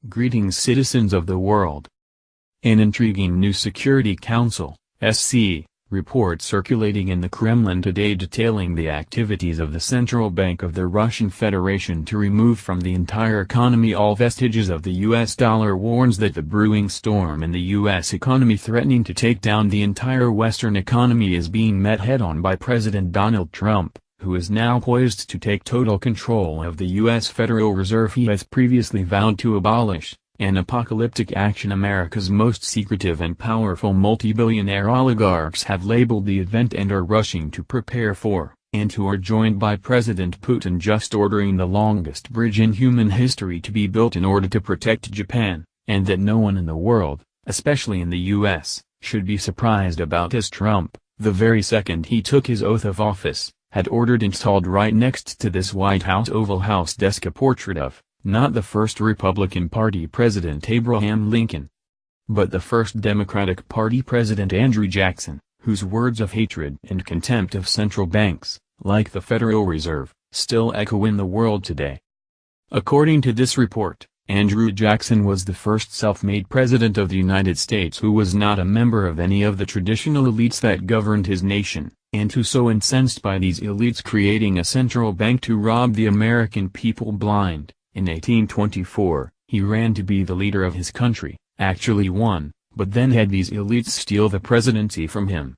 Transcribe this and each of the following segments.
Greetings citizens of the world. An intriguing new Security Council (SC) report circulating in the Kremlin today detailing the activities of the Central Bank of the Russian Federation to remove from the entire economy all vestiges of the US dollar warns that the brewing storm in the US economy threatening to take down the entire Western economy is being met head-on by President Donald Trump, who is now poised to take total control of the U.S. Federal Reserve he has previously vowed to abolish, an apocalyptic action America's most secretive and powerful multi-billionaire oligarchs have labeled the event and are rushing to prepare for, and who are joined by President Putin just ordering the longest bridge in human history to be built in order to protect Japan, and that no one in the world, especially in the U.S., should be surprised about as Trump, the very second he took his oath of office, had ordered installed right next to this White House Oval House desk a portrait of, not the first Republican Party President Abraham Lincoln, but the first Democratic Party President Andrew Jackson, whose words of hatred and contempt of central banks, like the Federal Reserve, still echo in the world today. According to this report, Andrew Jackson was the first self-made president of the United States who was not a member of any of the traditional elites that governed his nation, and who so incensed by these elites creating a central bank to rob the American people blind. In 1824, he ran to be the leader of his country, actually won, but then had these elites steal the presidency from him.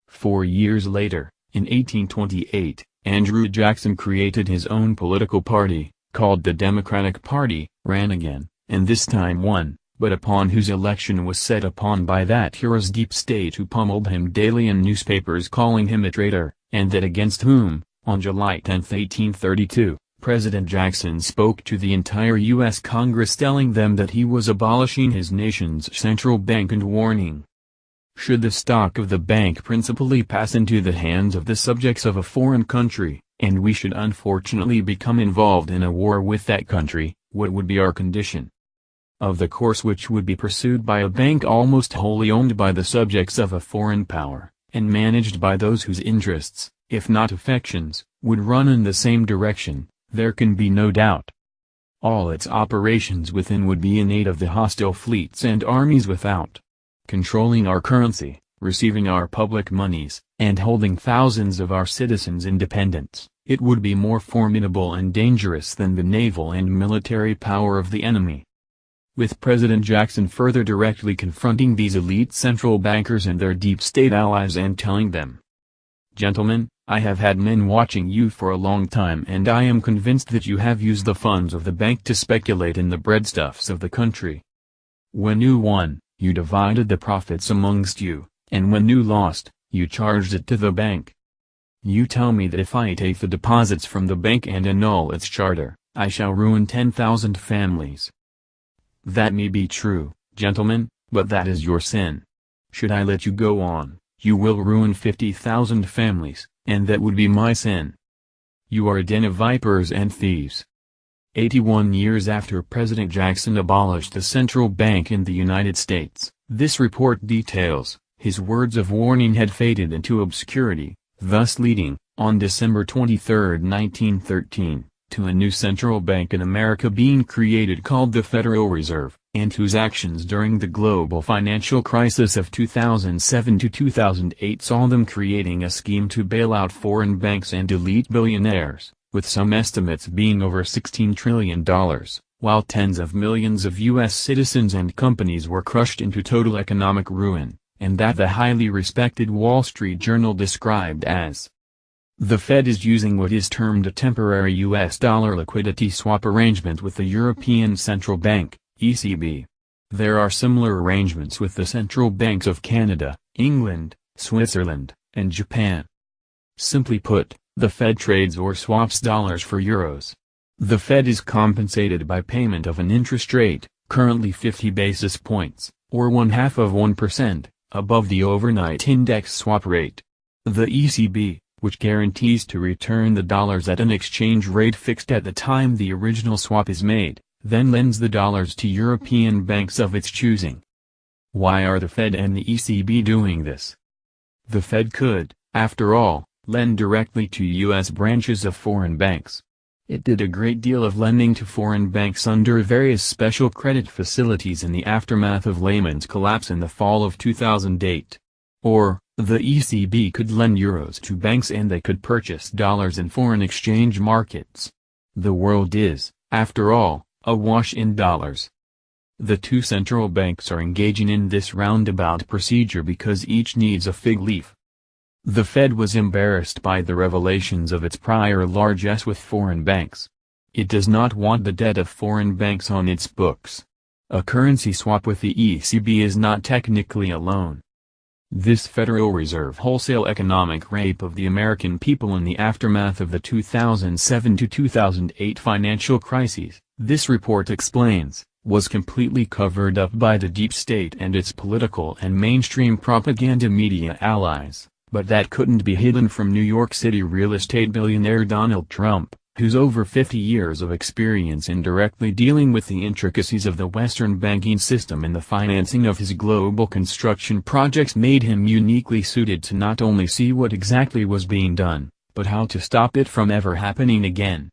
4 years later, in 1828, Andrew Jackson created his own political party, called the Democratic Party, ran again, and this time won, but upon whose election was set upon by that hero's deep state who pummeled him daily in newspapers calling him a traitor, and that against whom, on July 10, 1832, President Jackson spoke to the entire U.S. Congress telling them that he was abolishing his nation's central bank and warning, should the stock of the bank principally pass into the hands of the subjects of a foreign country, and we should unfortunately become involved in a war with that country, what would be our condition? Of the course which would be pursued by a bank almost wholly owned by the subjects of a foreign power, and managed by those whose interests, if not affections, would run in the same direction, there can be no doubt. All its operations within would be in aid of the hostile fleets and armies without. Controlling our currency, receiving our public monies, and holding thousands of our citizens in dependence, it would be more formidable and dangerous than the naval and military power of the enemy. With President Jackson further directly confronting these elite central bankers and their deep state allies and telling them, "Gentlemen, I have had men watching you for a long time and I am convinced that you have used the funds of the bank to speculate in the breadstuffs of the country. When you won, you divided the profits amongst you, and when you lost, you charged it to the bank. You tell me that if I take the deposits from the bank and annul its charter, I shall ruin 10,000 families. That may be true, gentlemen, but that is your sin. Should I let you go on, you will ruin 50,000 families, and that would be my sin. You are a den of vipers and thieves." 81 years after President Jackson abolished the central bank in the United States, this report details, his words of warning had faded into obscurity, thus leading, on December 23, 1913, to a new central bank in America being created called the Federal Reserve, and whose actions during the global financial crisis of 2007 to 2008 saw them creating a scheme to bail out foreign banks and elite billionaires, with some estimates being over $16 trillion, while tens of millions of U.S. citizens and companies were crushed into total economic ruin, and that the highly respected Wall Street Journal described as, "The Fed is using what is termed a temporary U.S. dollar liquidity swap arrangement with the European Central Bank, ECB. There are similar arrangements with the central banks of Canada, England, Switzerland, and Japan. Simply put, the Fed trades or swaps dollars for euros. The Fed is compensated by payment of an interest rate, currently 50 basis points, or 0.5%, above the overnight index swap rate. The ECB, which guarantees to return the dollars at an exchange rate fixed at the time the original swap is made, then lends the dollars to European banks of its choosing. Why are the Fed and the ECB doing this? The Fed could, after all, lend directly to U.S. branches of foreign banks. It did a great deal of lending to foreign banks under various special credit facilities in the aftermath of Lehman's collapse in the fall of 2008. Or, the ECB could lend euros to banks and they could purchase dollars in foreign exchange markets. The world is, after all, awash in dollars. The two central banks are engaging in this roundabout procedure because each needs a fig leaf. The Fed was embarrassed by the revelations of its prior largesse with foreign banks. It does not want the debt of foreign banks on its books. A currency swap with the ECB is not technically a loan. This Federal Reserve wholesale economic rape of the American people in the aftermath of the 2007 to 2008 financial crises, this report explains, was completely covered up by the deep state and its political and mainstream propaganda media allies. But that couldn't be hidden from New York City real estate billionaire Donald Trump, whose over 50 years of experience in directly dealing with the intricacies of the Western banking system and the financing of his global construction projects made him uniquely suited to not only see what exactly was being done, but how to stop it from ever happening again.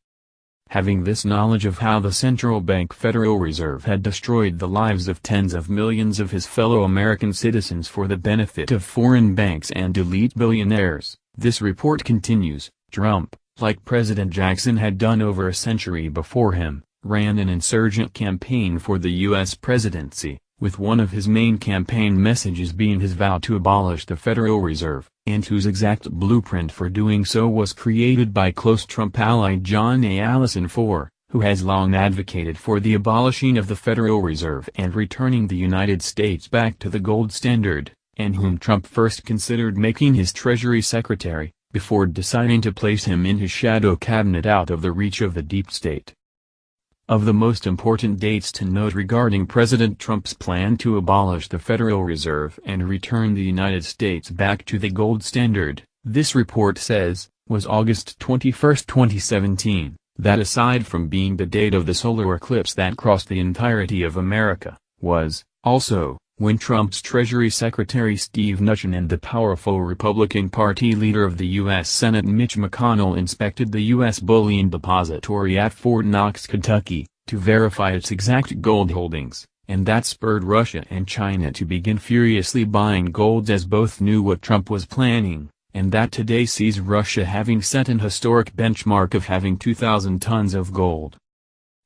Having this knowledge of how the central bank Federal Reserve had destroyed the lives of tens of millions of his fellow American citizens for the benefit of foreign banks and elite billionaires, this report continues, Trump, like President Jackson had done over a century before him, ran an insurgent campaign for the U.S. presidency, with one of his main campaign messages being his vow to abolish the Federal Reserve, and whose exact blueprint for doing so was created by close Trump ally John A. Allison IV, who has long advocated for the abolishing of the Federal Reserve and returning the United States back to the gold standard, and whom Trump first considered making his Treasury Secretary, before deciding to place him in his shadow cabinet out of the reach of the deep state. Of the most important dates to note regarding President Trump's plan to abolish the Federal Reserve and return the United States back to the gold standard, this report says, was August 21, 2017, that aside from being the date of the solar eclipse that crossed the entirety of America, was, also, when Trump's Treasury Secretary Steve Mnuchin and the powerful Republican Party leader of the U.S. Senate Mitch McConnell inspected the U.S. bullion depository at Fort Knox, Kentucky, to verify its exact gold holdings, and that spurred Russia and China to begin furiously buying gold as both knew what Trump was planning, and that today sees Russia having set an historic benchmark of having 2,000 tons of gold.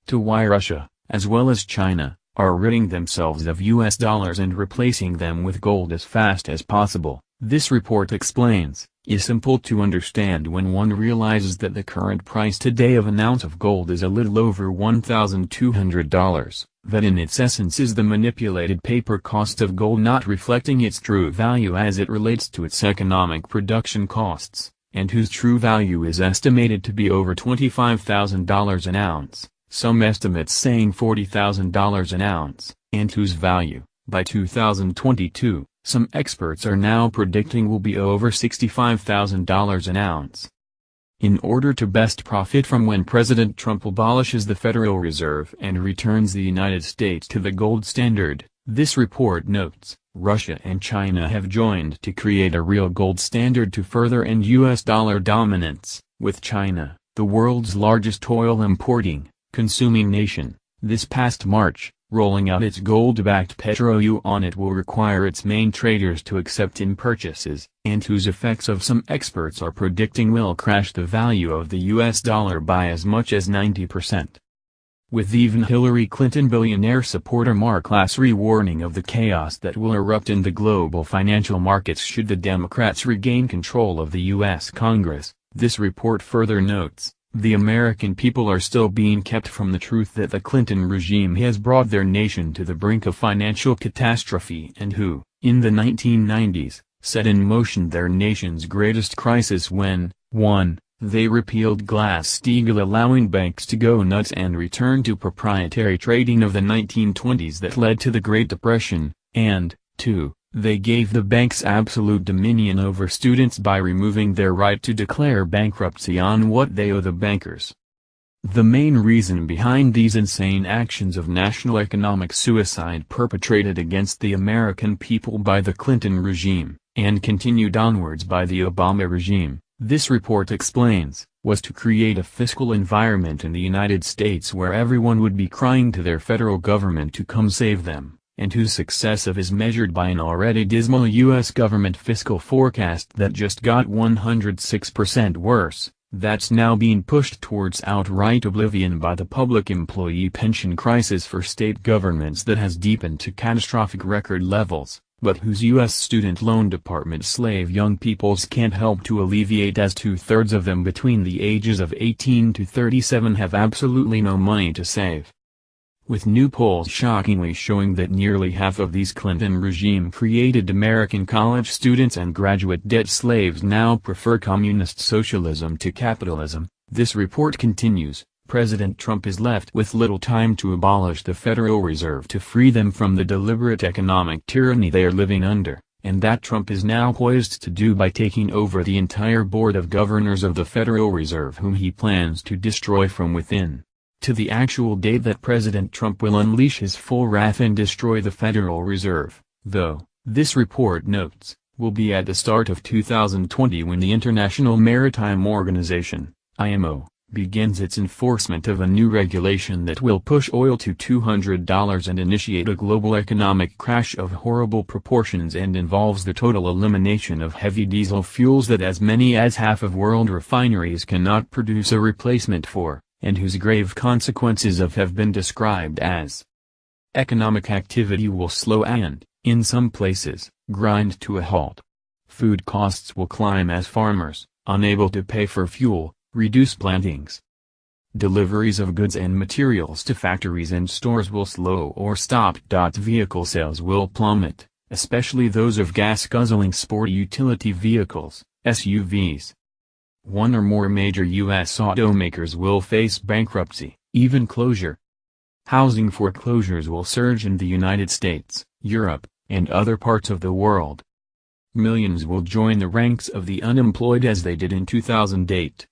To why Russia, as well as China, are ridding themselves of U.S. dollars and replacing them with gold as fast as possible, this report explains, is simple to understand when one realizes that the current price today of an ounce of gold is a little over $1,200, that in its essence is the manipulated paper cost of gold not reflecting its true value as it relates to its economic production costs, and whose true value is estimated to be over $25,000 an ounce. Some estimates saying $40,000 an ounce, and whose value, by 2022, some experts are now predicting will be over $65,000 an ounce. In order to best profit from when President Trump abolishes the Federal Reserve and returns the United States to the gold standard, this report notes, Russia and China have joined to create a real gold standard to further end U.S. dollar dominance, with China, the world's largest oil importing, consuming nation, this past March, rolling out its gold-backed petro-yuan. It will require its main traders to accept in purchases, and whose effects of some experts are predicting will crash the value of the U.S. dollar by as much as 90%. With even Hillary Clinton billionaire supporter Mark Lasry warning of the chaos that will erupt in the global financial markets should the Democrats regain control of the U.S. Congress, this report further notes. The American people are still being kept from the truth that the Clinton regime has brought their nation to the brink of financial catastrophe and who, in the 1990s, set in motion their nation's greatest crisis when, 1. They repealed Glass-Steagall allowing banks to go nuts and return to proprietary trading of the 1920s that led to the Great Depression, and, 2. They gave the banks absolute dominion over students by removing their right to declare bankruptcy on what they owe the bankers. The main reason behind these insane actions of national economic suicide perpetrated against the American people by the Clinton regime, and continued onwards by the Obama regime, this report explains, was to create a fiscal environment in the United States where everyone would be crying to their federal government to come save them, and whose success is measured by an already dismal U.S. government fiscal forecast that just got 106% worse, that's now being pushed towards outright oblivion by the public employee pension crisis for state governments that has deepened to catastrophic record levels, but whose U.S. student loan department slave young peoples can't help to alleviate, as 2/3 of them between the ages of 18 to 37 have absolutely no money to save. With new polls shockingly showing that nearly half of these Clinton regime-created American college students and graduate debt slaves now prefer communist socialism to capitalism, this report continues, President Trump is left with little time to abolish the Federal Reserve to free them from the deliberate economic tyranny they are living under, and that Trump is now poised to do by taking over the entire board of governors of the Federal Reserve whom he plans to destroy from within. To the actual date that President Trump will unleash his full wrath and destroy the Federal Reserve, though, this report notes, will be at the start of 2020 when the International Maritime Organization, IMO, begins its enforcement of a new regulation that will push oil to $200 and initiate a global economic crash of horrible proportions and involves the total elimination of heavy diesel fuels that as many as half of world refineries cannot produce a replacement for, and whose grave consequences have been described as economic activity will slow and, in some places, grind to a halt. Food costs will climb as farmers, unable to pay for fuel, reduce plantings. Deliveries of goods and materials to factories and stores will slow or stop. Vehicle sales will plummet, especially those of gas-guzzling sport utility vehicles, SUVs. One or more major U.S. automakers will face bankruptcy, even closure. Housing foreclosures will surge in the United States, Europe, and other parts of the world. Millions will join the ranks of the unemployed as they did in 2008.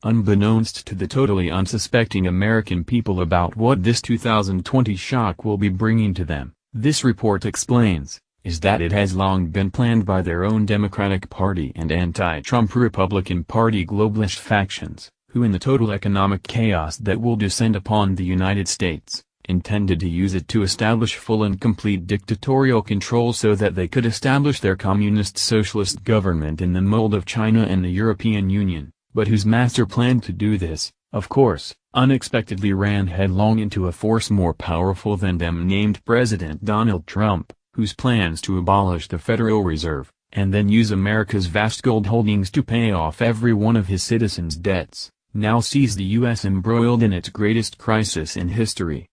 Unbeknownst to the totally unsuspecting American people about what this 2020 shock will be bringing to them, this report explains, is that it has long been planned by their own Democratic Party and anti-Trump Republican Party globalist factions, who in the total economic chaos that will descend upon the United States, intended to use it to establish full and complete dictatorial control so that they could establish their communist socialist government in the mold of China and the European Union, but whose master plan to do this, of course, unexpectedly ran headlong into a force more powerful than them named President Donald Trump, whose plans to abolish the Federal Reserve, and then use America's vast gold holdings to pay off every one of his citizens' debts, now sees the U.S. embroiled in its greatest crisis in history.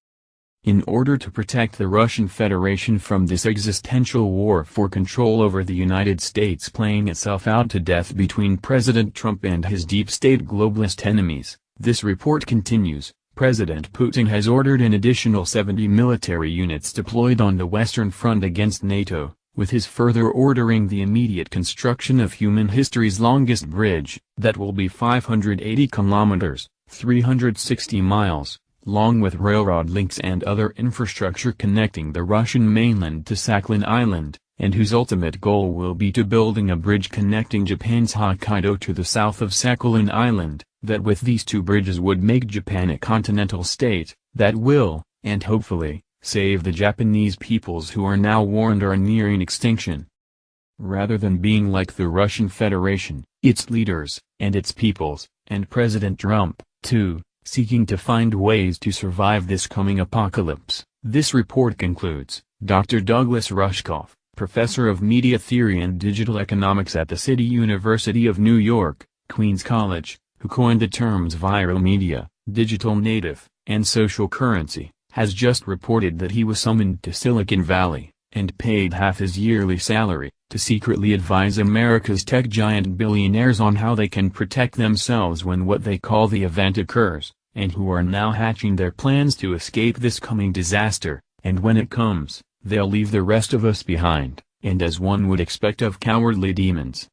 In order to protect the Russian Federation from this existential war for control over the United States playing itself out to death between President Trump and his deep state globalist enemies, this report continues, President Putin has ordered an additional 70 military units deployed on the Western Front against NATO, with his further ordering the immediate construction of human history's longest bridge, that will be 580 kilometers, 360 miles, long with railroad links and other infrastructure connecting the Russian mainland to Sakhalin Island, and whose ultimate goal will be to building a bridge connecting Japan's Hokkaido to the south of Sakhalin Island, that with these two bridges would make Japan a continental state, that will, and hopefully, save the Japanese peoples who are now warned are nearing extinction. Rather than being like the Russian Federation, its leaders, and its peoples, and President Trump, too, seeking to find ways to survive this coming apocalypse, this report concludes, Dr. Douglas Rushkoff, professor of media theory and digital economics at the City University of New York, Queens College, who coined the terms viral media, digital native, and social currency, has just reported that he was summoned to Silicon Valley, and paid half his yearly salary, to secretly advise America's tech giant billionaires on how they can protect themselves when what they call the event occurs, and who are now hatching their plans to escape this coming disaster, and when it comes, they'll leave the rest of us behind, and as one would expect of cowardly demons,